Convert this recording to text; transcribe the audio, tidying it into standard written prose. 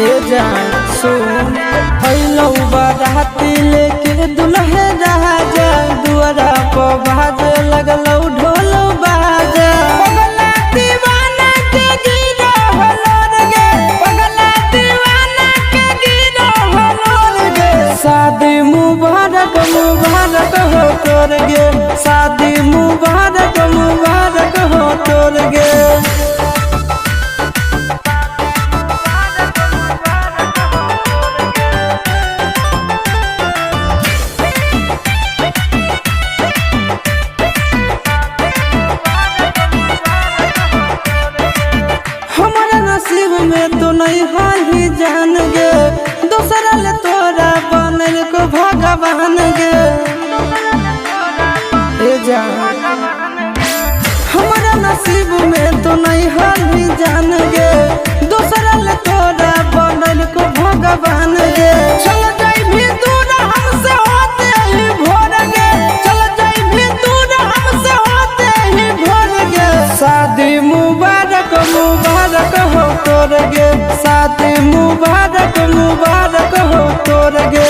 ए जान सुन भइलौ बाराती लेके दुल्हे राजा दुआरा पर बाजे लगलौ ढोल बाजा पगला दीवाना के गिरो हलोर गे पगला दीवाना के गिरो हलोर गे शादी मुबारक मुबारक हो तोर गे शादी मुबारक मुबारक हो तोर गे नसीब में तो नहीं हाली जान गे दूसरा ले तोरा बनल को भगवान गे ए जान हमारा नसीब में तो नहीं हाली जान गे दूसरा ले तोरा बनल को भगवान गे चल जाई भी दूर हमसे होते ही भोर गे चल जाई भी दूर हमसे होते ही भोर गे शादी मुबारक मुबारक हो तोर गे शादी मुबारक मुबारक हो तोर गे।